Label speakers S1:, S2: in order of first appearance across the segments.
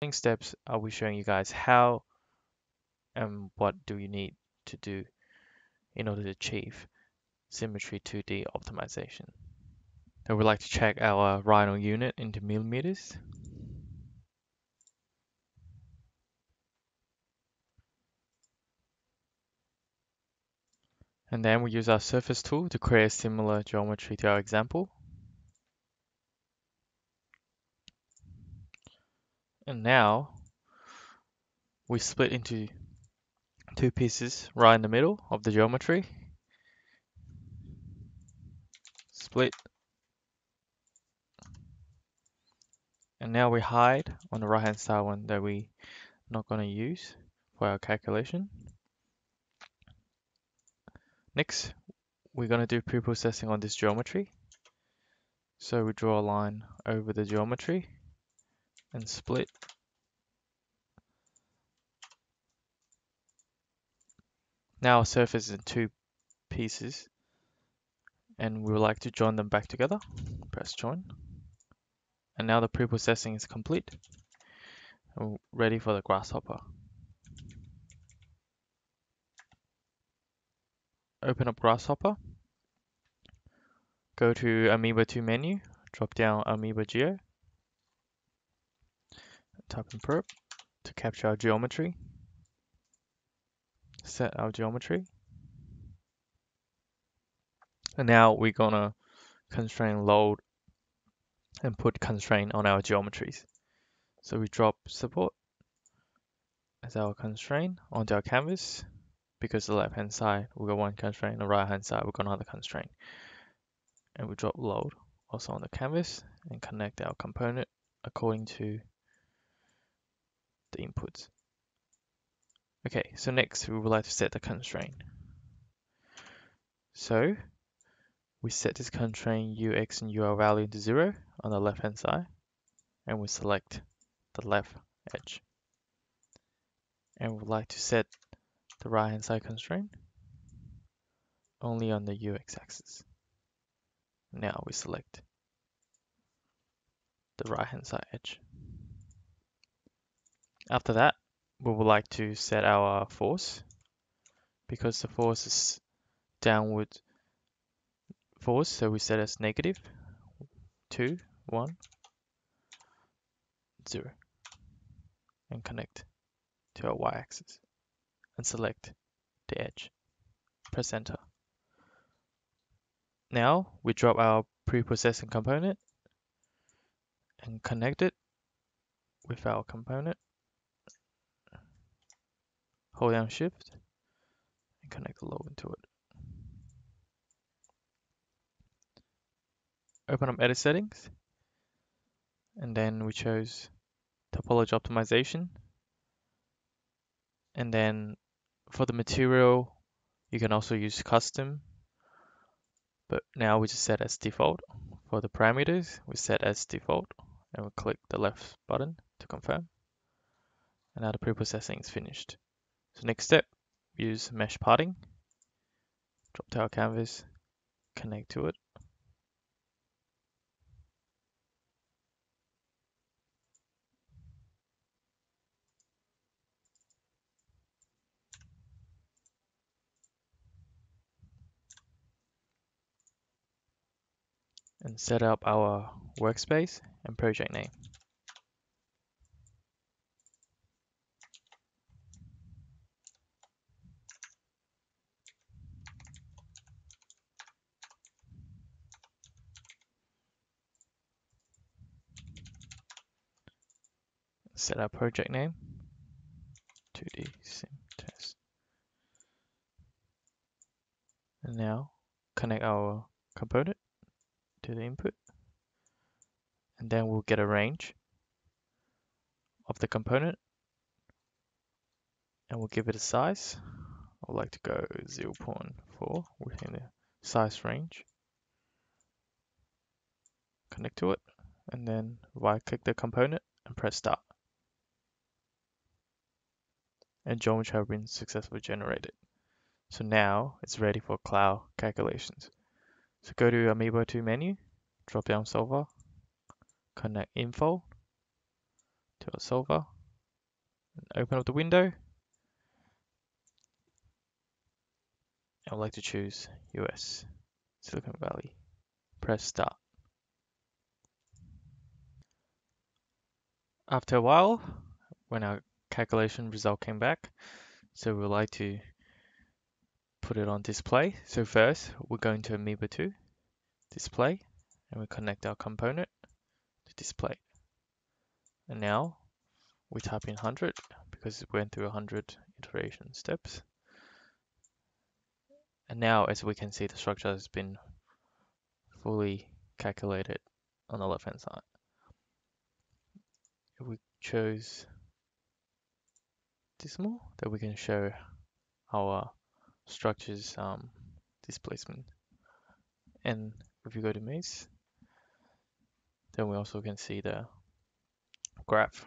S1: following steps, I'll be showing you guys how and what do you need to do in order to achieve symmetry 2D optimization. So we'd like to check our Rhino unit into millimeters. And then we use our surface tool to create a similar geometry to our example. And now we split into two pieces right in the middle of the geometry. Split. And now we hide on the right hand side one that we're not going to use for our calculation. Next, we're going to do pre-processing on this geometry. So we draw a line over the geometry and split. Now our surface is in two pieces and we would like to join them back together. Press join. And now the pre-processing is complete. We're ready for the grasshopper. Open up Grasshopper. Go to Ameba 2 menu. Drop down Ameba Geo. Type in perp to capture our geometry. Set our geometry. And now we're gonna constrain load and put constraint on our geometries. So we drop support as our constraint onto our canvas. Because the left hand side we got one constraint, the right hand side we got another constraint. And we drop load also on the canvas and connect our component according to the inputs. Okay, so next we would like to set the constraint. So we set this constraint ux and ur value to 0 on the left hand side, and we select the left edge. And we would like to set the right hand side constraint only on the ux axis. Now we select the right hand side edge. After that, we would like to set our force, because the force is downward force, so we set as negative 2, 1, 0, and connect to our y-axis and select the edge. Press enter. Now we drop our pre-processing component and connect it with our component. Hold down shift and connect the load into it. Open up edit settings, and then we chose topology optimization. And then for the material, you can also use custom, but now we just set as default. For the parameters, we set as default, and we click the left button to confirm. And now the pre-processing is finished. So next step, use mesh parting. Drop to our canvas, connect to it. And set up our workspace and project name. Set our project name, 2D sim test. And now connect our component to the input. And then we'll get a range of the component. And we'll give it a size. I would like to go 0.4 within the size range. Connect to it. And then right click the component and press start. And geometry has been successfully generated. So now it's ready for cloud calculations. So go to Ameba 2 menu, drop down solver, connect info, to our solver, and open up the window. I would like to choose US, Silicon Valley. Press start. After a while, when our calculation result came back, so we would like to put it on display. So first, we're going to Ameba 2, display, and we connect our component to display. And now we type in 100 because it went through 100 iteration steps. And now, as we can see, the structure has been fully calculated on the left-hand side. If we chose decimal, then we can show our structure's displacement. And if you go to maze, then we also can see the graph.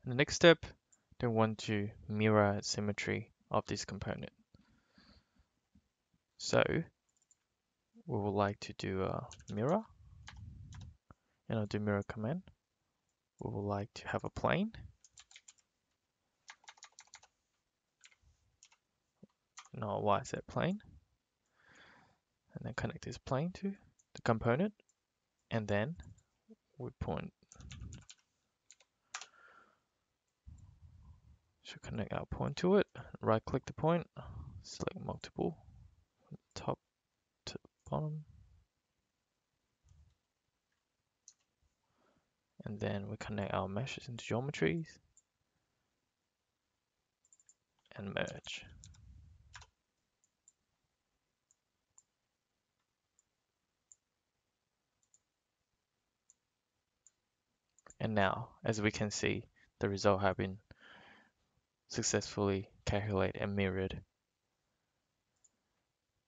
S1: In the next step, then we want to mirror symmetry of this component. So we would like to do a mirror, and I'll do mirror command. We would like to have a plane. No, YZ plane. And then connect this plane to the component, and then we point. Should connect our point to it. Right click the point, select multiple, top to bottom. And then we connect our meshes into geometries and merge. And now, as we can see, the result have been successfully calculated and mirrored.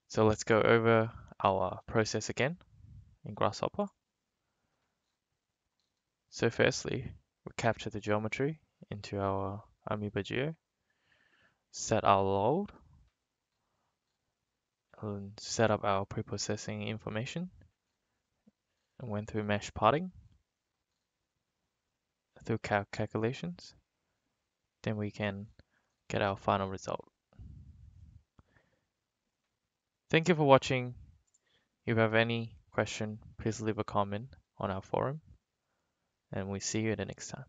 S1: So let's go over our process again in Grasshopper. So firstly, we capture the geometry into our Ameba Geo, set our load, and set up our pre-processing information, and went through mesh parting, through calculations. Then we can get our final result. Thank you for watching. If you have any question, please leave a comment on our forum, and we see you the next time.